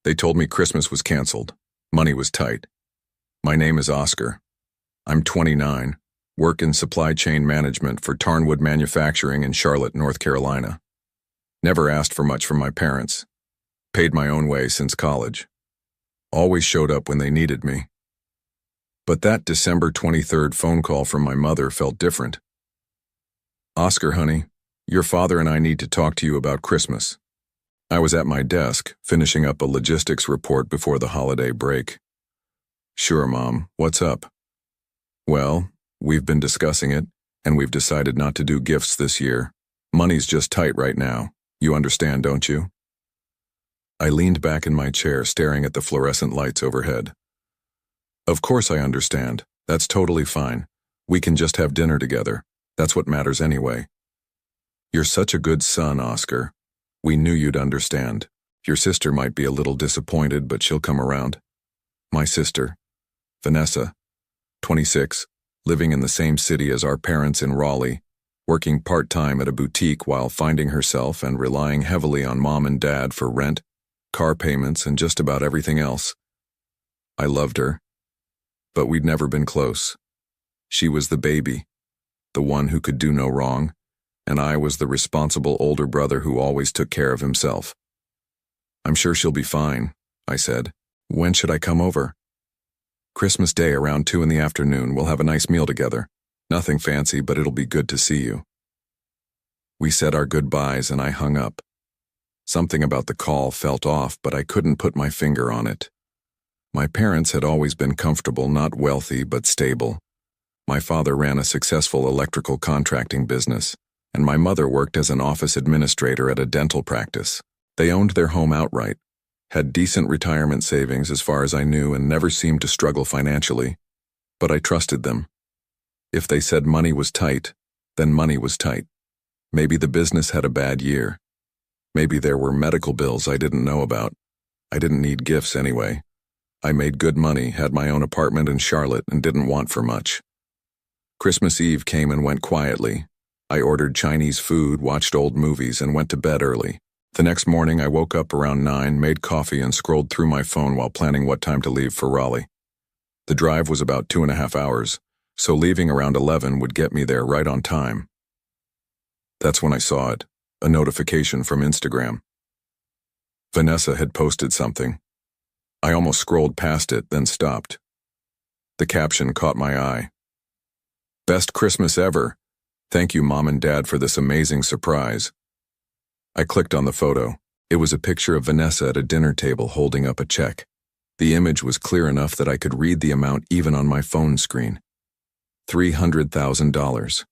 They told me Christmas was canceled. Money was tight. My name is Oscar. I'm 29, work in supply chain management for Tarnwood Manufacturing in Charlotte, North Carolina. Never asked for much from my parents. Paid my own way since college. Always showed up when they needed me. But that December 23rd phone call from my mother felt different. Oscar, honey, your father and I need to talk to you about Christmas. I was at my desk, finishing up a logistics report before the holiday break. Sure, Mom, what's up? Well, we've been discussing it, and we've decided not to do gifts this year. Money's just tight right now. You understand, don't you? I leaned back in my chair, staring at the fluorescent lights overhead. Of course I understand. That's totally fine. We can just have dinner together. That's what matters anyway. You're such a good son, Oscar. We knew you'd understand. Your sister might be a little disappointed, but she'll come around. My sister, Vanessa, 26, living in the same city as our parents in Raleigh, working part-time at a boutique while finding herself and relying heavily on Mom and Dad for rent, car payments, and just about everything else. I loved her, but we'd never been close. She was the baby, the one who could do no wrong, and I was the responsible older brother who always took care of himself. I'm sure she'll be fine, I said. When should I come over? Christmas Day around 2 in the afternoon. We'll have a nice meal together. Nothing fancy, but it'll be good to see you. We said our goodbyes and I hung up. Something about the call felt off, but I couldn't put my finger on it. My parents had always been comfortable, not wealthy, but stable. My father ran a successful electrical contracting business, and my mother worked as an office administrator at a dental practice. They owned their home outright, had decent retirement savings as far as I knew, and never seemed to struggle financially. But I trusted them. If they said money was tight, then money was tight. Maybe the business had a bad year. Maybe there were medical bills I didn't know about. I didn't need gifts anyway. I made good money, had my own apartment in Charlotte, and didn't want for much. Christmas Eve came and went quietly. I ordered Chinese food, watched old movies, and went to bed early. The next morning I woke up around 9, made coffee, and scrolled through my phone while planning what time to leave for Raleigh. The drive was about 2.5 hours, so leaving around 11 would get me there right on time. That's when I saw it, a notification from Instagram. Vanessa had posted something. I almost scrolled past it, then stopped. The caption caught my eye. Best Christmas ever. Thank you, Mom and Dad, for this amazing surprise. I clicked on the photo. It was a picture of Vanessa at a dinner table holding up a check. The image was clear enough that I could read the amount even on my phone screen. $300,000.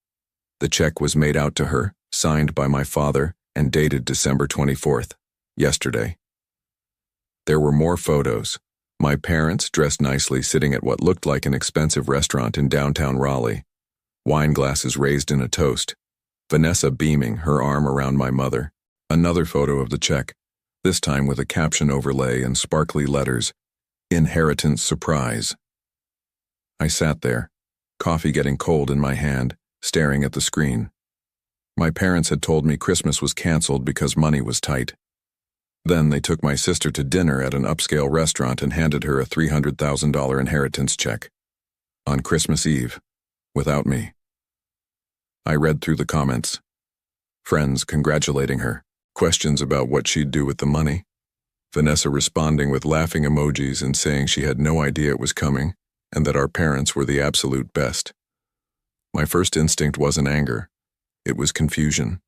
The check was made out to her, signed by my father, and dated December 24th, yesterday. There were more photos. My parents, dressed nicely, sitting at what looked like an expensive restaurant in downtown Raleigh. Wine glasses raised in a toast. Vanessa beaming, her arm around my mother. Another photo of the check, this time with a caption overlay and sparkly letters, Inheritance Surprise. I sat there, coffee getting cold in my hand, staring at the screen. My parents had told me Christmas was canceled because money was tight. Then they took my sister to dinner at an upscale restaurant and handed her a $300,000 inheritance check. On Christmas Eve, without me. I read through the comments. Friends congratulating her. Questions about what she'd do with the money. Vanessa responding with laughing emojis and saying she had no idea it was coming and that our parents were the absolute best. My first instinct wasn't anger. It was confusion.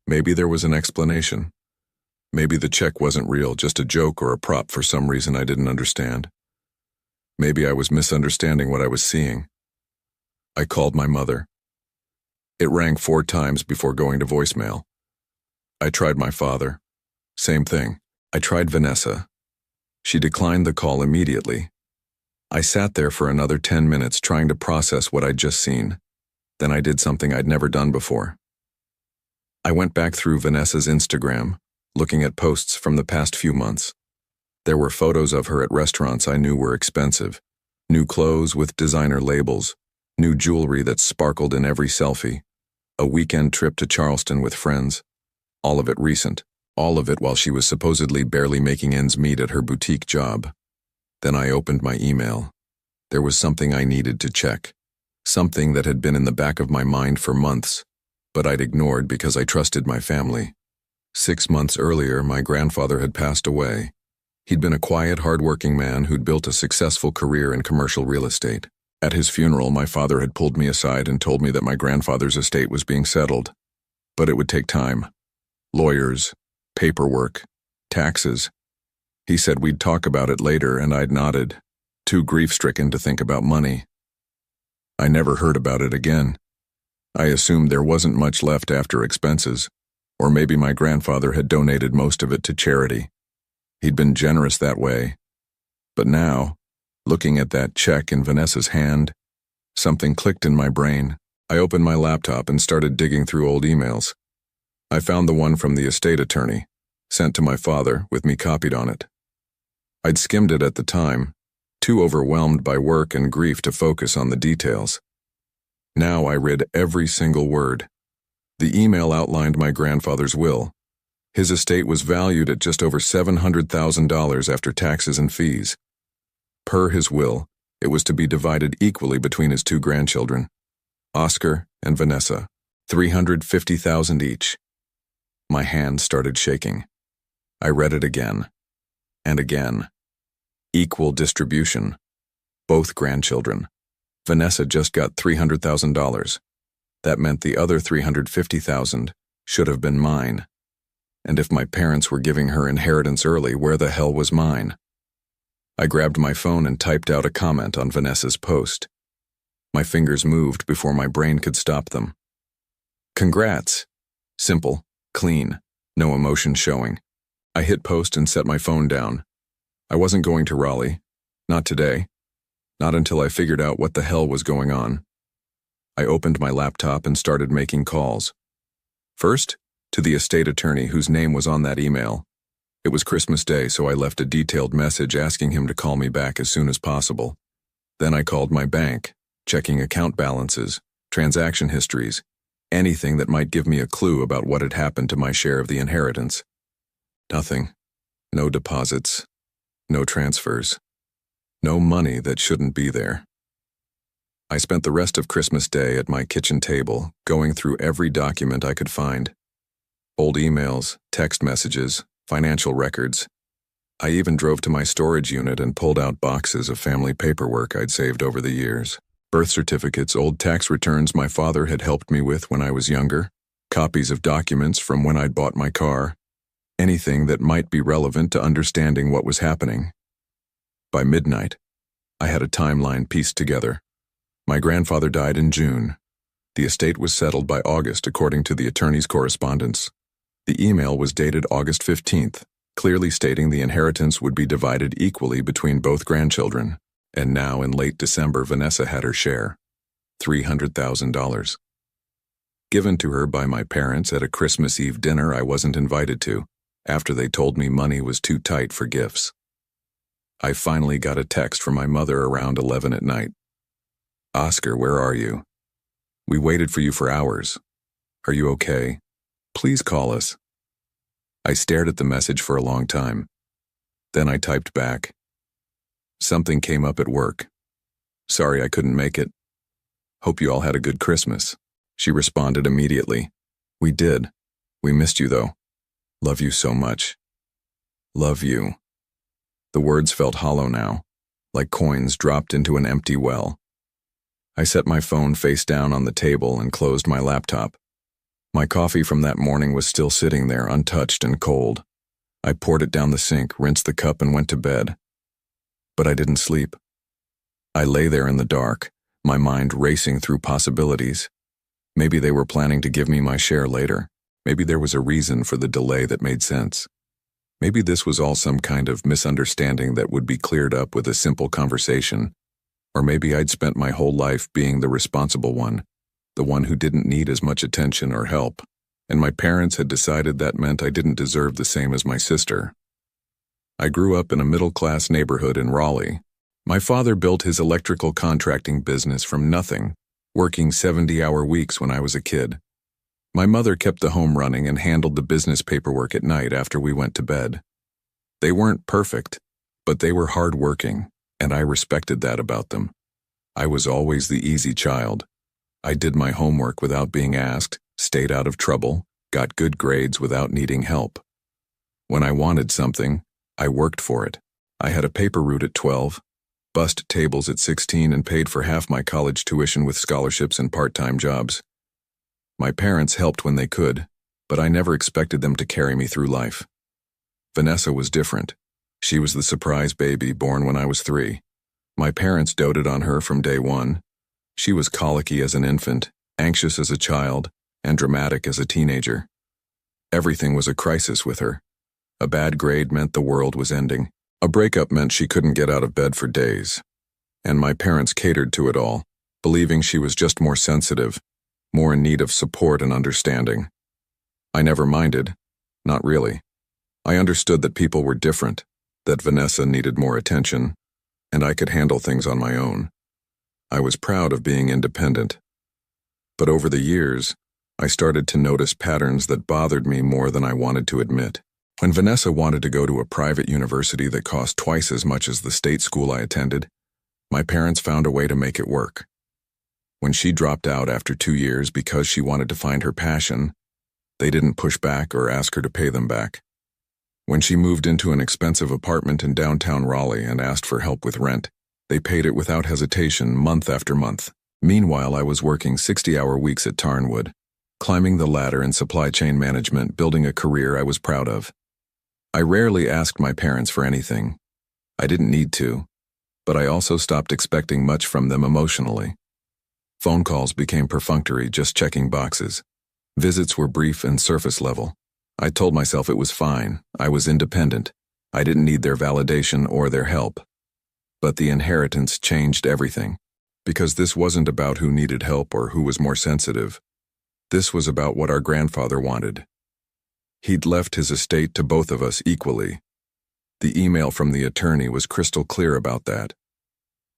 Maybe there was an explanation. Maybe the check wasn't real, just a joke or a prop for some reason I didn't understand. Maybe I was misunderstanding what I was seeing. I called my mother. It rang 4 times before going to voicemail. I tried my father. Same thing. I tried Vanessa. She declined the call immediately. I sat there for another 10 minutes trying to process what I'd just seen. Then I did something I'd never done before. I went back through Vanessa's Instagram, looking at posts from the past few months. There were photos of her at restaurants I knew were expensive. New clothes with designer labels, new jewelry that sparkled in every selfie, a weekend trip to Charleston with friends, all of it recent, All of it while she was supposedly barely making ends meet at her boutique job. Then I opened my email. There was something I needed to check. Something that had been in the back of my mind for months, but I'd ignored because I trusted my family. 6 months earlier, my grandfather had passed away. He'd been a quiet, hard-working man who'd built a successful career in commercial real estate. At his funeral, my father had pulled me aside and told me that my grandfather's estate was being settled. But it would take time. Lawyers, paperwork, taxes. He said we'd talk about it later, and I'd nodded, too grief-stricken to think about money. I never heard about it again. I assumed there wasn't much left after expenses, or maybe my grandfather had donated most of it to charity. He'd been generous that way. But now, looking at that check in Vanessa's hand, something clicked in my brain. I opened my laptop and started digging through old emails. I found the one from the estate attorney, sent to my father, with me copied on it. I'd skimmed it at the time, too overwhelmed by work and grief to focus on the details. Now I read every single word. The email outlined my grandfather's will. His estate was valued at just over $700,000 after taxes and fees. Per his will, it was to be divided equally between his 2 grandchildren, Oscar and Vanessa, $350,000 each. My hand started shaking. I read it again, and again. Equal distribution. Both grandchildren. Vanessa just got $300,000. That meant the other $350,000 should have been mine. And if my parents were giving her inheritance early, where the hell was mine? I grabbed my phone and typed out a comment on Vanessa's post. My fingers moved before my brain could stop them. Congrats. Simple, clean, no emotion showing. I hit post and set my phone down. I wasn't going to Raleigh. Not today. Not until I figured out what the hell was going on. I opened my laptop and started making calls. First, to the estate attorney whose name was on that email. It was Christmas Day, so I left a detailed message asking him to call me back as soon as possible. Then I called my bank, checking account balances, transaction histories, anything that might give me a clue about what had happened to my share of the inheritance. Nothing. No deposits. No transfers. No money that shouldn't be there. I spent the rest of Christmas Day at my kitchen table, going through every document I could find. Old emails, text messages, financial records. I even drove to my storage unit and pulled out boxes of family paperwork I'd saved over the years. Birth certificates, old tax returns my father had helped me with when I was younger, copies of documents from when I'd bought my car, anything that might be relevant to understanding what was happening. By midnight, I had a timeline pieced together. My grandfather died in June. The estate was settled by August according to the attorney's correspondence. The email was dated August 15th, clearly stating the inheritance would be divided equally between both grandchildren. And now in late December, Vanessa had her share, $300,000. Given to her by my parents at a Christmas Eve dinner I wasn't invited to, after they told me money was too tight for gifts. I finally got a text from my mother around 11 at night. Oscar, where are you? We waited for you for hours. Are you okay? Please call us. I stared at the message for a long time. Then I typed back. Something came up at work. Sorry I couldn't make it. Hope you all had a good Christmas. She responded immediately. We did. We missed you though. Love you so much. Love you. The words felt hollow now, like coins dropped into an empty well. I set my phone face down on the table and closed my laptop. My coffee from that morning was still sitting there untouched and cold. I poured it down the sink, rinsed the cup, and went to bed. But I didn't sleep. I lay there in the dark, my mind racing through possibilities. Maybe they were planning to give me my share later. Maybe there was a reason for the delay that made sense. Maybe this was all some kind of misunderstanding that would be cleared up with a simple conversation. Or maybe I'd spent my whole life being the responsible one, the one who didn't need as much attention or help, and my parents had decided that meant I didn't deserve the same as my sister. I grew up in a middle-class neighborhood in Raleigh. My father built his electrical contracting business from nothing, working 70-hour weeks when I was a kid. My mother kept the home running and handled the business paperwork at night after we went to bed. They weren't perfect, but they were hardworking, and I respected that about them. I was always the easy child. I did my homework without being asked, stayed out of trouble, got good grades without needing help. When I wanted something, I worked for it. I had a paper route at 12, bussed tables at 16, and paid for half my college tuition with scholarships and part-time jobs. My parents helped when they could, but I never expected them to carry me through life. Vanessa was different. She was the surprise baby born when I was 3. My parents doted on her from day one. She was colicky as an infant, anxious as a child, and dramatic as a teenager. Everything was a crisis with her. A bad grade meant the world was ending. A breakup meant she couldn't get out of bed for days. And my parents catered to it all, believing she was just more sensitive, more in need of support and understanding. I never minded. Not really. I understood that people were different, that Vanessa needed more attention, and I could handle things on my own. I was proud of being independent. But over the years, I started to notice patterns that bothered me more than I wanted to admit. When Vanessa wanted to go to a private university that cost twice as much as the state school I attended, my parents found a way to make it work. When she dropped out after 2 years because she wanted to find her passion, they didn't push back or ask her to pay them back. When she moved into an expensive apartment in downtown Raleigh and asked for help with rent, they paid it without hesitation month after month. Meanwhile, I was working 60-hour weeks at Tarnwood, climbing the ladder in supply chain management, building a career I was proud of. I rarely asked my parents for anything. I didn't need to, but I also stopped expecting much from them emotionally. Phone calls became perfunctory, just checking boxes. Visits were brief and surface level. I told myself it was fine, I was independent. I didn't need their validation or their help. But the inheritance changed everything, because this wasn't about who needed help or who was more sensitive. This was about what our grandfather wanted. He'd left his estate to both of us equally. The email from the attorney was crystal clear about that.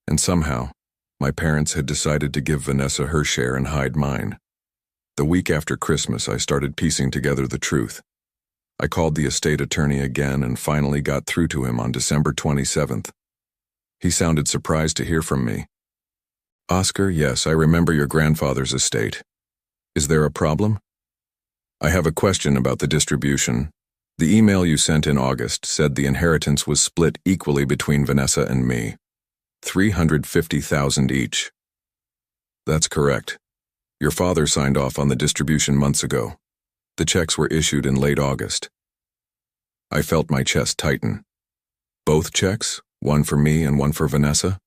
And somehow, my parents had decided to give Vanessa her share and hide mine. The week after Christmas, I started piecing together the truth. I called the estate attorney again and finally got through to him on December 27th. He sounded surprised to hear from me. "Oscar, yes, I remember your grandfather's estate. Is there a problem? I have a question about the distribution. The email you sent in August said the inheritance was split equally between Vanessa and me. $350,000 each." "That's correct. Your father signed off on the distribution months ago. The checks were issued in late August." I felt my chest tighten. "Both checks? One for me and one for Vanessa?"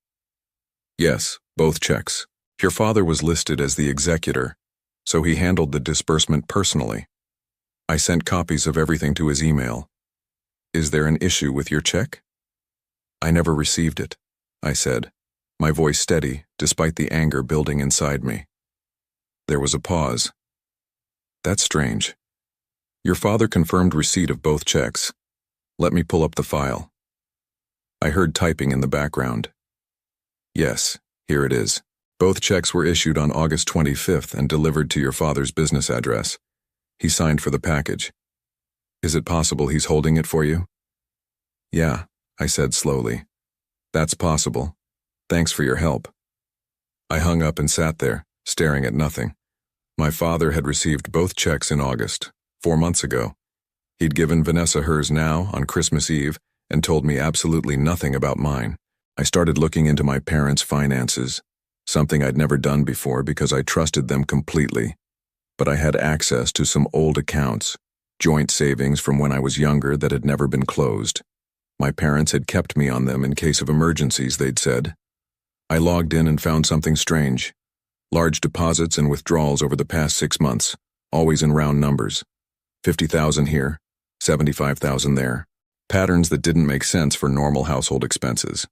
"Yes, both checks. Your father was listed as the executor, so he handled the disbursement personally. I sent copies of everything to his email. Is there an issue with your check?" "I never received it," I said, my voice steady despite the anger building inside me. There was a pause. "That's strange. Your father confirmed receipt of both checks. Let me pull up the file." I heard typing in the background. "Yes, here it is. Both checks were issued on August 25th and delivered to your father's business address. He signed for the package. Is it possible he's holding it for you?" "Yeah," I said slowly. "That's possible. Thanks for your help." I hung up and sat there, staring at nothing. My father had received both checks in August, 4 months ago. He'd given Vanessa hers now, on Christmas Eve, and told me absolutely nothing about mine. I started looking into my parents' finances, something I'd never done before because I trusted them completely. But I had access to some old accounts, joint savings from when I was younger that had never been closed. My parents had kept me on them in case of emergencies, they'd said. I logged in and found something strange. Large deposits and withdrawals over the past 6 months, always in round numbers. 50,000 here, 75,000 there. Patterns that didn't make sense for normal household expenses.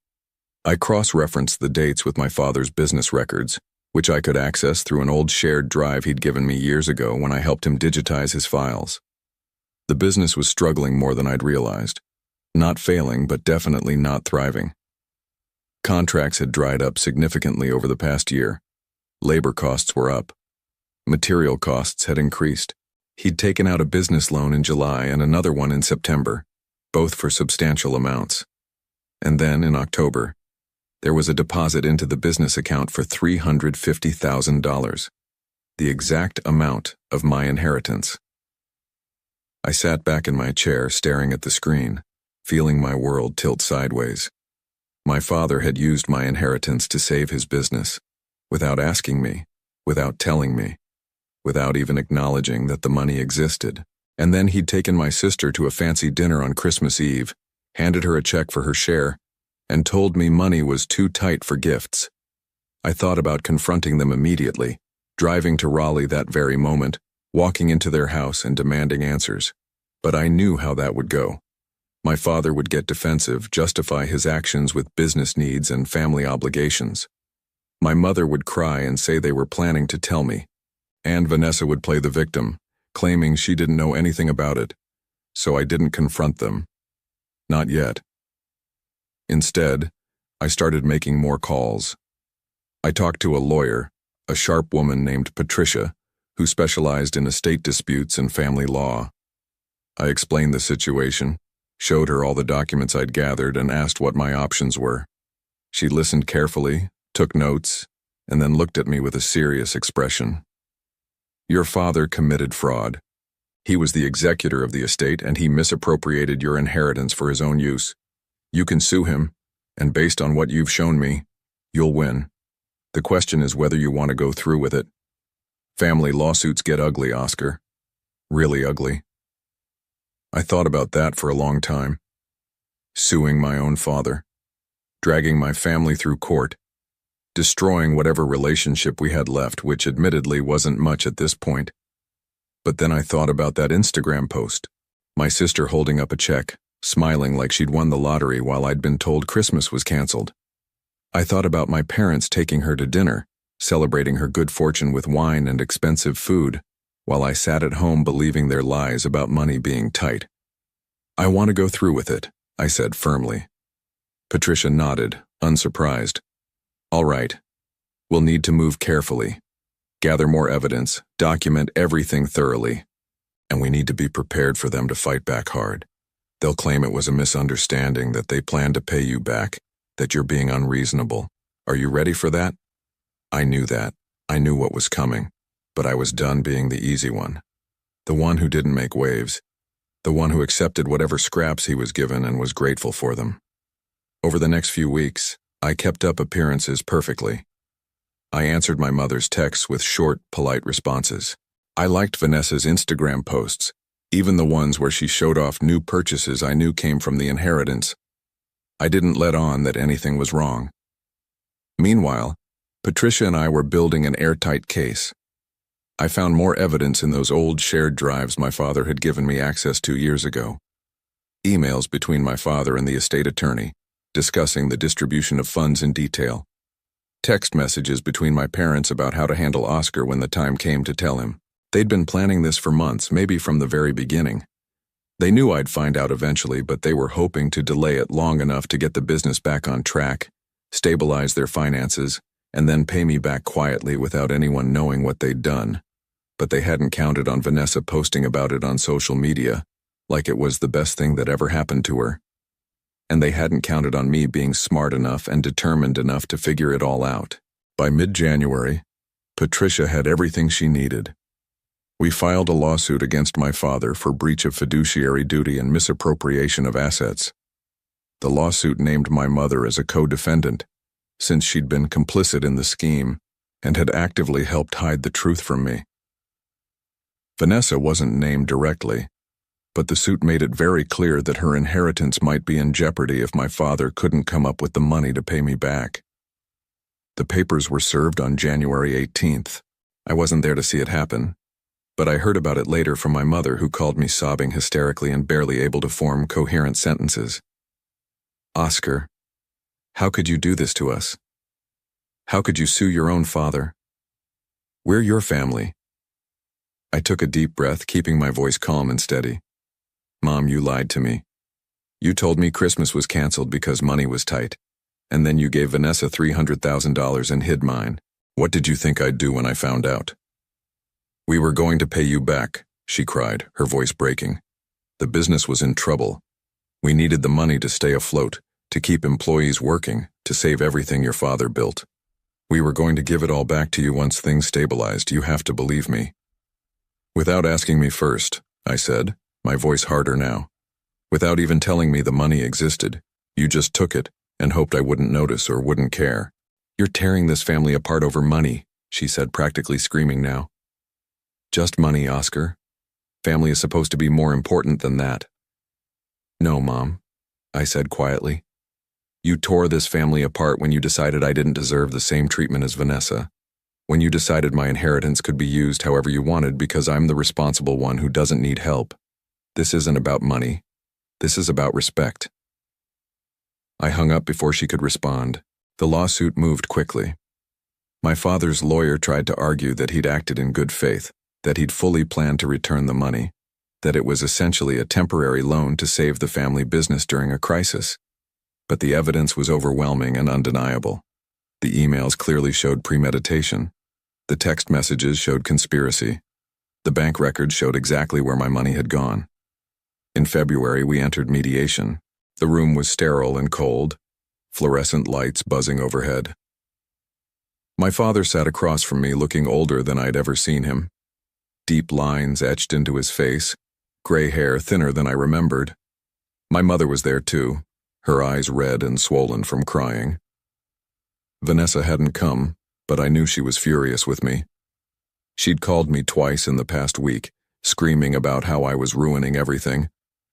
I cross-referenced the dates with my father's business records, which I could access through an old shared drive he'd given me years ago when I helped him digitize his files. The business was struggling more than I'd realized. Not failing, but definitely not thriving. Contracts had dried up significantly over the past year. Labor costs were up. Material costs had increased. He'd taken out a business loan in July and another one in September, both for substantial amounts. And then, in October, there was a deposit into the business account for $350,000, the exact amount of my inheritance. I sat back in my chair staring at the screen, feeling my world tilt sideways. My father had used my inheritance to save his business, without asking me, without telling me, without even acknowledging that the money existed. And then he'd taken my sister to a fancy dinner on Christmas Eve, handed her a check for her share, and told me money was too tight for gifts. I thought about confronting them immediately, driving to Raleigh that very moment, walking into their house and demanding answers. But I knew how that would go. My father would get defensive, justify his actions with business needs and family obligations. My mother would cry and say they were planning to tell me, and Vanessa would play the victim, claiming she didn't know anything about it, so I didn't confront them. Not yet. Instead, I started making more calls. I talked to a lawyer, a sharp woman named Patricia, who specialized in estate disputes and family law. I explained the situation, showed her all the documents I'd gathered, and asked what my options were. She listened carefully, took notes, and then looked at me with a serious expression. Your father committed fraud. He was the executor of the estate and he misappropriated your inheritance for his own use. You can sue him, and based on what you've shown me, you'll win. The question is whether you want to go through with it. Family lawsuits get ugly, Oscar. Really ugly. I thought about that for a long time. Suing my own father, dragging my family through court, destroying whatever relationship we had left, which admittedly wasn't much at this point. But then I thought about that Instagram post, my sister holding up a check, smiling like she'd won the lottery while I'd been told Christmas was canceled. I thought about my parents taking her to dinner, celebrating her good fortune with wine and expensive food, while I sat at home believing their lies about money being tight. I want to go through with it, I said firmly. Patricia nodded, unsurprised. All right. We'll need to move carefully, gather more evidence, document everything thoroughly, and we need to be prepared for them to fight back hard. They'll claim it was a misunderstanding, that they plan to pay you back, that you're being unreasonable. Are you ready for that? I knew that. I knew what was coming, but I was done being the easy one. The one who didn't make waves. The one who accepted whatever scraps he was given and was grateful for them. Over the next few weeks, I kept up appearances perfectly. I answered my mother's texts with short, polite responses. I liked Vanessa's Instagram posts, even the ones where she showed off new purchases I knew came from the inheritance. I didn't let on that anything was wrong. Meanwhile, Patricia and I were building an airtight case. I found more evidence in those old shared drives my father had given me access to years ago. Emails between my father and the estate attorney, discussing the distribution of funds in detail. Text messages between my parents about how to handle Oscar when the time came to tell him. They'd been planning this for months, maybe from the very beginning. They knew I'd find out eventually, but they were hoping to delay it long enough to get the business back on track, stabilize their finances, and then pay me back quietly without anyone knowing what they'd done. But they hadn't counted on Vanessa posting about it on social media, like it was the best thing that ever happened to her. And they hadn't counted on me being smart enough and determined enough to figure it all out. By mid-January, Patricia had everything she needed. We filed a lawsuit against my father for breach of fiduciary duty and misappropriation of assets. The lawsuit named my mother as a co-defendant, since she'd been complicit in the scheme and had actively helped hide the truth from me. Vanessa wasn't named directly, but the suit made it very clear that her inheritance might be in jeopardy if my father couldn't come up with the money to pay me back. The papers were served on January 18th. I wasn't there to see it happen, but I heard about it later from my mother, who called me sobbing hysterically and barely able to form coherent sentences. Oscar, how could you do this to us? How could you sue your own father? We're your family. I took a deep breath, keeping my voice calm and steady. Mom, you lied to me. You told me Christmas was canceled because money was tight, and then you gave Vanessa $300,000 and hid mine. What did you think I'd do when I found out? "We were going to pay you back," she cried, her voice breaking. "The business was in trouble. We needed the money to stay afloat, to keep employees working, to save everything your father built. We were going to give it all back to you once things stabilized. You have to believe me." "Without asking me first," I said, my voice harder now. "Without even telling me the money existed, you just took it and hoped I wouldn't notice or wouldn't care. You're tearing this family apart over money," she said, practically screaming now. "Just money, Oscar. Family is supposed to be more important than that." "No, Mom," I said quietly. "You tore this family apart when you decided I didn't deserve the same treatment as Vanessa. When you decided my inheritance could be used however you wanted because I'm the responsible one who doesn't need help. This isn't about money. This is about respect." I hung up before she could respond. The lawsuit moved quickly. My father's lawyer tried to argue that he'd acted in good faith, that he'd fully planned to return the money, that it was essentially a temporary loan to save the family business during a crisis. But the evidence was overwhelming and undeniable. The emails clearly showed premeditation. The text messages showed conspiracy. The bank records showed exactly where my money had gone. In February, we entered mediation. The room was sterile and cold, fluorescent lights buzzing overhead. My father sat across from me, looking older than I'd ever seen him. Deep lines etched into his face, gray hair thinner than I remembered. My mother was there too, her eyes red and swollen from crying. Vanessa hadn't come, but I knew she was furious with me. She'd called me twice in the past week, screaming about how I was ruining everything,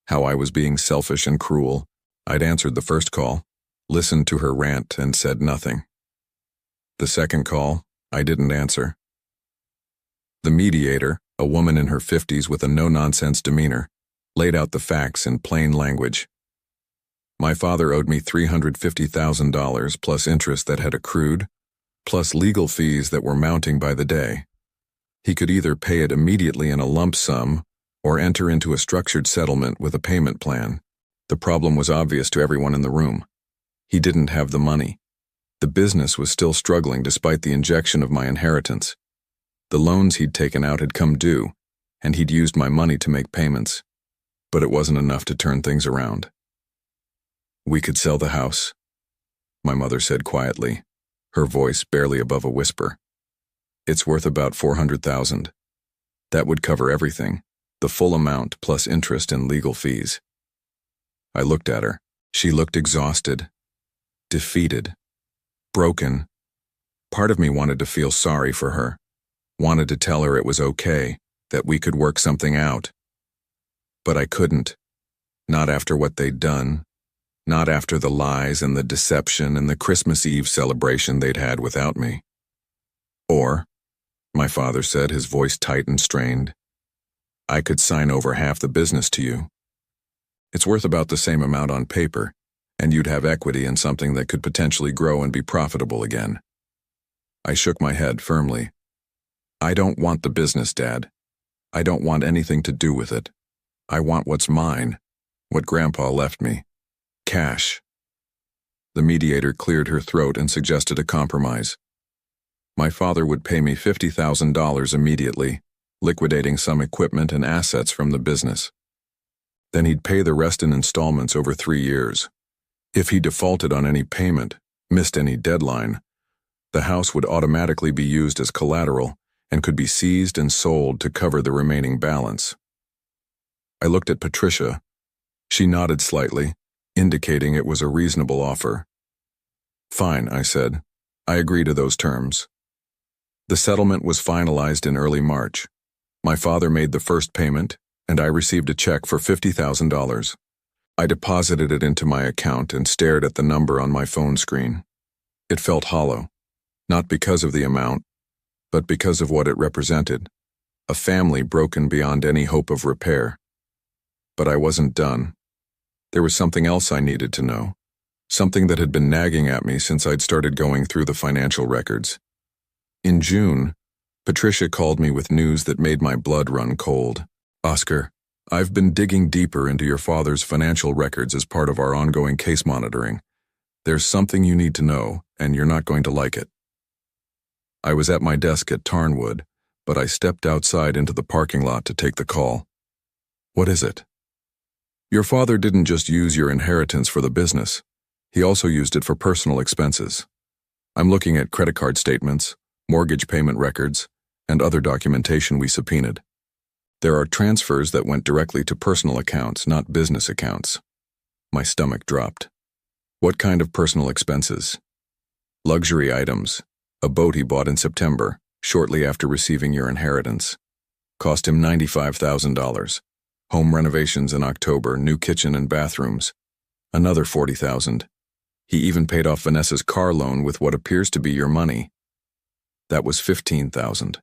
how I was being selfish and cruel. I'd answered the first call, listened to her rant, and said nothing. The second call, I didn't answer. The mediator, a woman in her 50s with a no-nonsense demeanor, laid out the facts in plain language. My father owed me $350,000 plus interest that had accrued, plus legal fees that were mounting by the day. He could either pay it immediately in a lump sum or enter into a structured settlement with a payment plan. The problem was obvious to everyone in the room. He didn't have the money. The business was still struggling despite the injection of my inheritance. The loans he'd taken out had come due, and he'd used my money to make payments. But it wasn't enough to turn things around. "We could sell the house," my mother said quietly, her voice barely above a whisper. "It's worth about $400,000. That would cover everything, the full amount plus interest and legal fees." I looked at her. She looked exhausted, defeated, broken. Part of me wanted to feel sorry for her, wanted to tell her it was okay, that we could work something out. But I couldn't. Not after what they'd done. Not after the lies and the deception and the Christmas Eve celebration they'd had without me. "Or," my father said, his voice tight and strained, "I could sign over half the business to you. It's worth about the same amount on paper, and you'd have equity in something that could potentially grow and be profitable again." I shook my head firmly. "I don't want the business, Dad. I don't want anything to do with it. I want what's mine, what Grandpa left me. Cash." The mediator cleared her throat and suggested a compromise. My father would pay me $50,000 immediately, liquidating some equipment and assets from the business. Then he'd pay the rest in installments over 3 years. If he defaulted on any payment, missed any deadline, the house would automatically be used as collateral and could be seized and sold to cover the remaining balance. I looked at Patricia. She nodded slightly, indicating it was a reasonable offer. "Fine," I said. "I agree to those terms." The settlement was finalized in early March. My father made the first payment, and I received a check for $50,000. I deposited it into my account and stared at the number on my phone screen. It felt hollow, not because of the amount, but because of what it represented, a family broken beyond any hope of repair. But I wasn't done. There was something else I needed to know, something that had been nagging at me since I'd started going through the financial records. In June, Patricia called me with news that made my blood run cold. "Oscar, I've been digging deeper into your father's financial records as part of our ongoing case monitoring. There's something you need to know, and you're not going to like it." I was at my desk at Tarnwood, but I stepped outside into the parking lot to take the call. What is it? Your father didn't just use your inheritance for the business. He also used it for personal expenses. I'm looking at credit card statements, mortgage payment records, and other documentation we subpoenaed. There are transfers that went directly to personal accounts, not business accounts. My stomach dropped. What kind of personal expenses? Luxury items. A boat he bought in September, shortly after receiving your inheritance. Cost him $95,000. Home renovations in October, new kitchen and bathrooms. Another $40,000. He even paid off Vanessa's car loan with what appears to be your money. That was $15,000.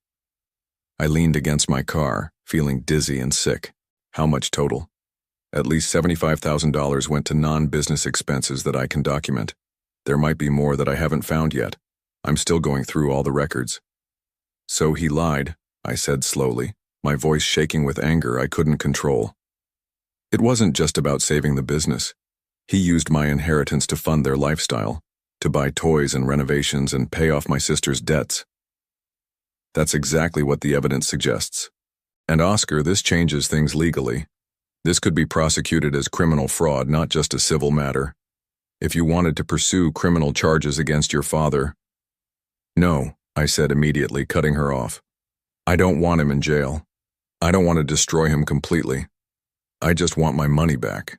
I leaned against my car, feeling dizzy and sick. How much total? At least $75,000 went to non-business expenses that I can document. There might be more that I haven't found yet. I'm still going through all the records. So he lied, I said slowly, my voice shaking with anger I couldn't control. It wasn't just about saving the business. He used my inheritance to fund their lifestyle, to buy toys and renovations and pay off my sister's debts. That's exactly what the evidence suggests. And Oscar, this changes things legally. This could be prosecuted as criminal fraud, not just a civil matter. If you wanted to pursue criminal charges against your father— No, I said immediately, cutting her off. I don't want him in jail. I don't want to destroy him completely. I just want my money back.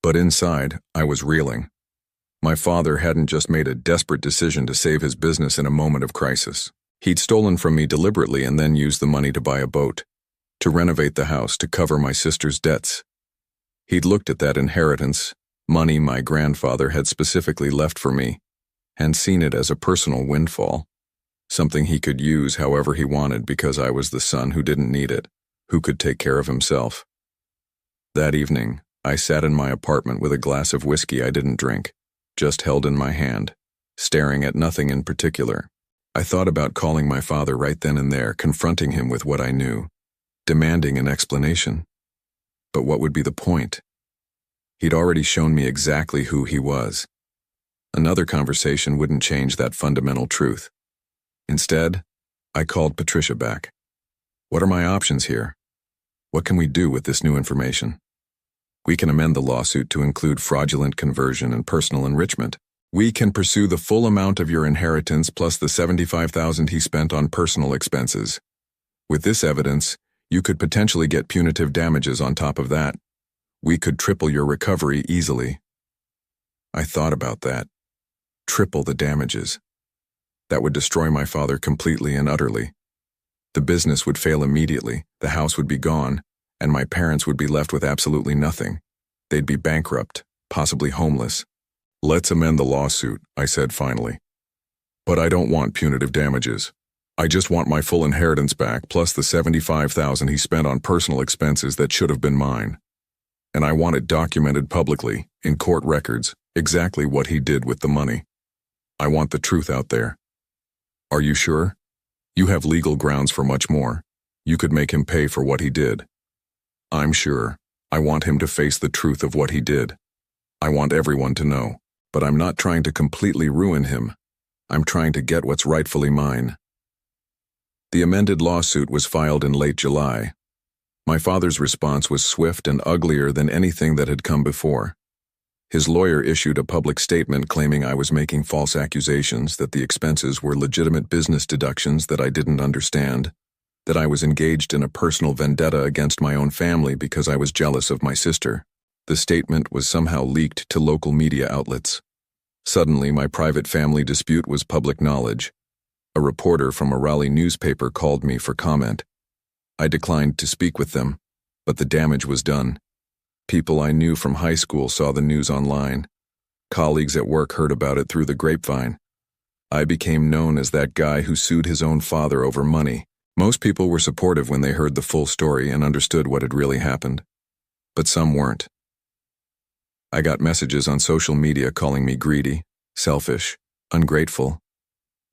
But inside, I was reeling. My father hadn't just made a desperate decision to save his business in a moment of crisis. He'd stolen from me deliberately and then used the money to buy a boat, to renovate the house, to cover my sister's debts. He'd looked at that inheritance, money my grandfather had specifically left for me, and seen it as a personal windfall, something he could use however he wanted because I was the son who didn't need it, who could take care of himself. That evening, I sat in my apartment with a glass of whiskey I didn't drink, just held in my hand, staring at nothing in particular. I thought about calling my father right then and there, confronting him with what I knew, demanding an explanation. But what would be the point? He'd already shown me exactly who he was. Another conversation wouldn't change that fundamental truth. Instead, I called Patricia back. What are my options here? What can we do with this new information? We can amend the lawsuit to include fraudulent conversion and personal enrichment. We can pursue the full amount of your inheritance plus the $75,000 he spent on personal expenses. With this evidence, you could potentially get punitive damages on top of that. We could triple your recovery easily. I thought about that. Triple the damages. That would destroy my father completely and utterly. The business would fail immediately, the house would be gone, and my parents would be left with absolutely nothing. They'd be bankrupt, possibly homeless. Let's amend the lawsuit, I said finally. But I don't want punitive damages. I just want my full inheritance back plus the $75,000 he spent on personal expenses that should have been mine. And I want it documented publicly, in court records, exactly what he did with the money. I want the truth out there. Are you sure? You have legal grounds for much more. You could make him pay for what he did. I'm sure. I want him to face the truth of what he did. I want everyone to know. But I'm not trying to completely ruin him. I'm trying to get what's rightfully mine. The amended lawsuit was filed in late July. My father's response was swift and uglier than anything that had come before. His lawyer issued a public statement claiming I was making false accusations, that the expenses were legitimate business deductions that I didn't understand, that I was engaged in a personal vendetta against my own family because I was jealous of my sister. The statement was somehow leaked to local media outlets. Suddenly, my private family dispute was public knowledge. A reporter from a Raleigh newspaper called me for comment. I declined to speak with them, but the damage was done. People I knew from high school saw the news online. Colleagues at work heard about it through the grapevine. I became known as that guy who sued his own father over money. Most people were supportive when they heard the full story and understood what had really happened. But some weren't. I got messages on social media calling me greedy, selfish, ungrateful.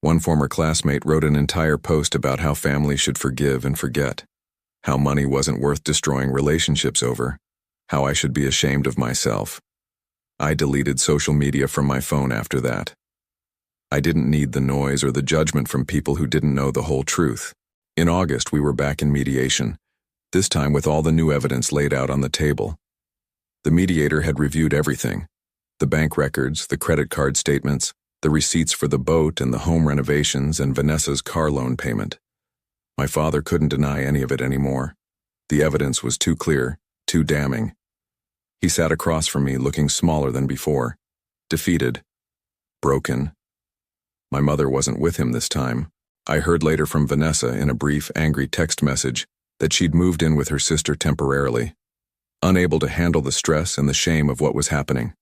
One former classmate wrote an entire post about how families should forgive and forget, how money wasn't worth destroying relationships over, how I should be ashamed of myself. I deleted social media from my phone after that. I didn't need the noise or the judgment from people who didn't know the whole truth. In August, we were back in mediation, this time with all the new evidence laid out on the table. The mediator had reviewed everything: the bank records, the credit card statements, the receipts for the boat and the home renovations, and Vanessa's car loan payment. My father couldn't deny any of it anymore. The evidence was too clear, too damning. He sat across from me, looking smaller than before, defeated, broken. My mother wasn't with him this time. I heard later from Vanessa in a brief, angry text message that she'd moved in with her sister temporarily, unable to handle the stress and the shame of what was happening.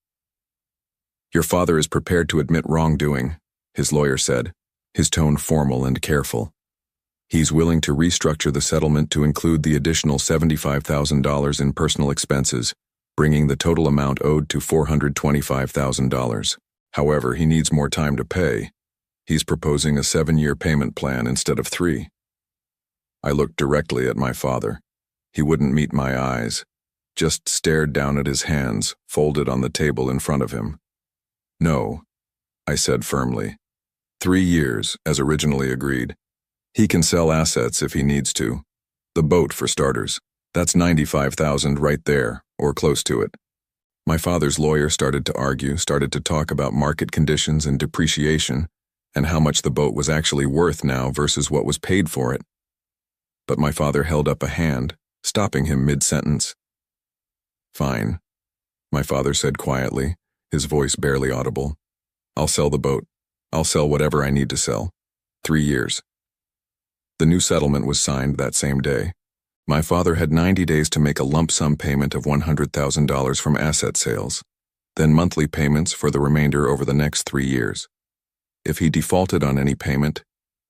"Your father is prepared to admit wrongdoing," his lawyer said, his tone formal and careful. "He's willing to restructure the settlement to include the additional $75,000 in personal expenses, bringing the total amount owed to $425,000. However, he needs more time to pay. He's proposing a 7-year payment plan instead of 3. I looked directly at my father. He wouldn't meet my eyes, just stared down at his hands, folded on the table in front of him. "No," I said firmly. 3 years, as originally agreed. He can sell assets if he needs to. The boat, for starters. That's $95,000 right there, or close to it. My father's lawyer started to argue, started to talk about market conditions and depreciation, and how much the boat was actually worth now versus what was paid for it. But my father held up a hand, stopping him mid-sentence. "Fine," my father said quietly, his voice barely audible. "I'll sell the boat. I'll sell whatever I need to sell. 3 years. The new settlement was signed that same day. My father had 90 days to make a lump sum payment of $100,000 from asset sales, then monthly payments for the remainder over the next 3 years. If he defaulted on any payment,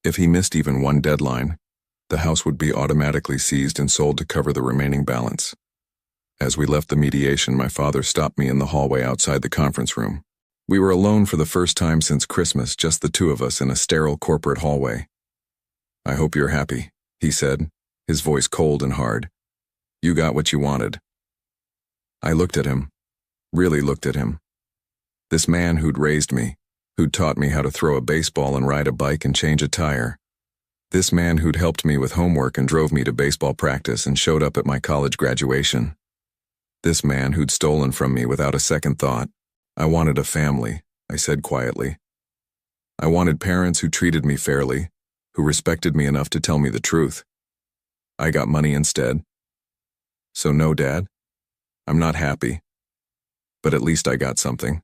if he missed even one deadline, the house would be automatically seized and sold to cover the remaining balance. As we left the mediation, my father stopped me in the hallway outside the conference room. We were alone for the first time since Christmas, just the two of us in a sterile corporate hallway. "I hope you're happy," he said, his voice cold and hard. "You got what you wanted." I looked at him, really looked at him. This man who'd raised me, who'd taught me how to throw a baseball and ride a bike and change a tire. This man who'd helped me with homework and drove me to baseball practice and showed up at my college graduation. This man who'd stolen from me without a second thought. "I wanted a family," I said quietly. "I wanted parents who treated me fairly, who respected me enough to tell me the truth. I got money instead. So no, Dad, I'm not happy. But at least I got something."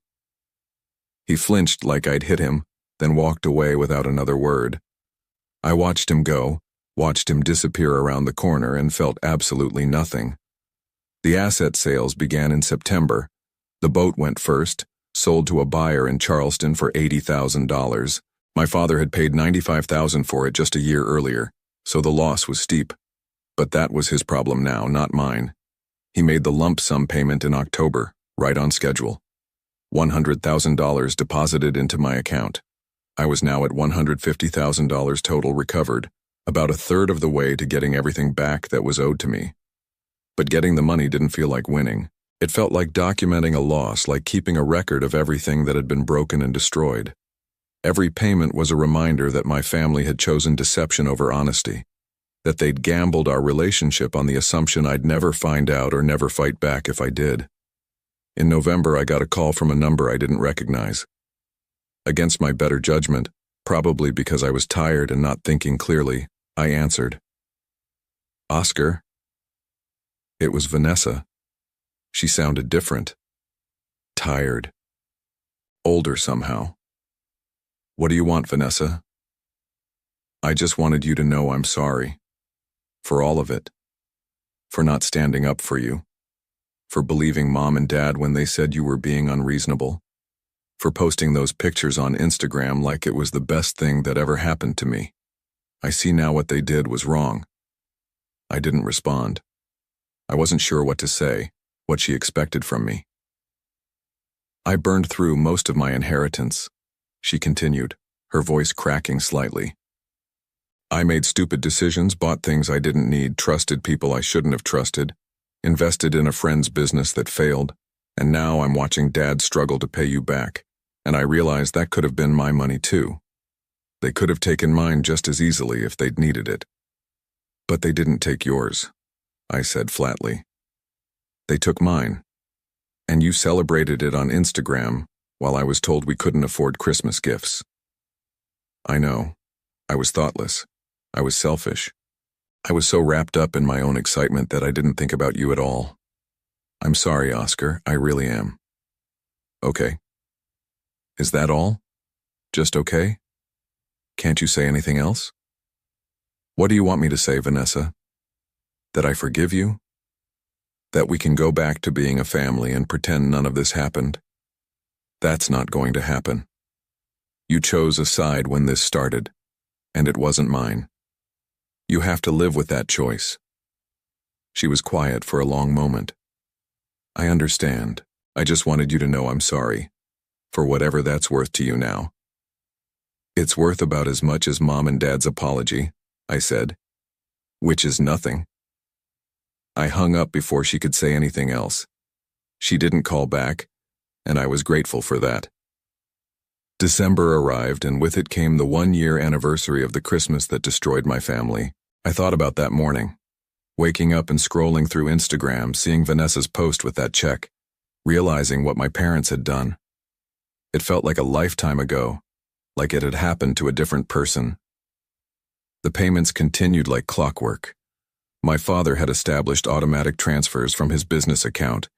He flinched like I'd hit him, then walked away without another word. I watched him go, watched him disappear around the corner, and felt absolutely nothing. The asset sales began in September. The boat went first, sold to a buyer in Charleston for $80,000. My father had paid $95,000 for it just a year earlier, so the loss was steep. But that was his problem now, not mine. He made the lump sum payment in October, right on schedule. $100,000 deposited into my account. I was now at $150,000 total recovered, about a third of the way to getting everything back that was owed to me. But getting the money didn't feel like winning. It felt like documenting a loss, like keeping a record of everything that had been broken and destroyed. Every payment was a reminder that my family had chosen deception over honesty, that they'd gambled our relationship on the assumption I'd never find out or never fight back if I did. In November, I got a call from a number I didn't recognize. Against my better judgment, probably because I was tired and not thinking clearly, I answered. "Oscar?" It was Vanessa. She sounded different. Tired. Older somehow. "What do you want, Vanessa?" "I just wanted you to know I'm sorry. For all of it. For not standing up for you. For believing Mom and Dad when they said you were being unreasonable. For posting those pictures on Instagram like it was the best thing that ever happened to me. I see now what they did was wrong." I didn't respond. I wasn't sure what to say, what she expected from me. "I burned through most of my inheritance," she continued, her voice cracking slightly. "I made stupid decisions, bought things I didn't need, trusted people I shouldn't have trusted, invested in a friend's business that failed, and now I'm watching Dad struggle to pay you back, and I realize that could have been my money too. They could have taken mine just as easily if they'd needed it. But they didn't take yours, I said flatly. They took mine. And you celebrated it on Instagram while I was told we couldn't afford Christmas gifts. I know. I was thoughtless. I was selfish. I was so wrapped up in my own excitement that I didn't think about you at all. I'm sorry, Oscar. I really am. Okay. Is that all? Just okay? Can't you say anything else? What do you want me to say, Vanessa? That I forgive you? That we can go back to being a family and pretend none of this happened? That's not going to happen. You chose a side when this started, and it wasn't mine. You have to live with that choice. She was quiet for a long moment. I understand. I just wanted you to know I'm sorry, for whatever that's worth to you now. It's worth about as much as Mom and Dad's apology, I said, which is nothing. I hung up before she could say anything else. She didn't call back, and I was grateful for that. December arrived, and with it came the 1-year anniversary of the Christmas that destroyed my family. I thought about that morning, waking up and scrolling through Instagram, seeing Vanessa's post with that check, realizing what my parents had done. It felt like a lifetime ago, like it had happened to a different person. The payments continued like clockwork. My father had established automatic transfers from his business account,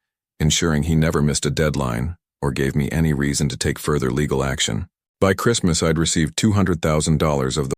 ensuring he never missed a deadline or gave me any reason to take further legal action. By Christmas, I'd received $200,000 of the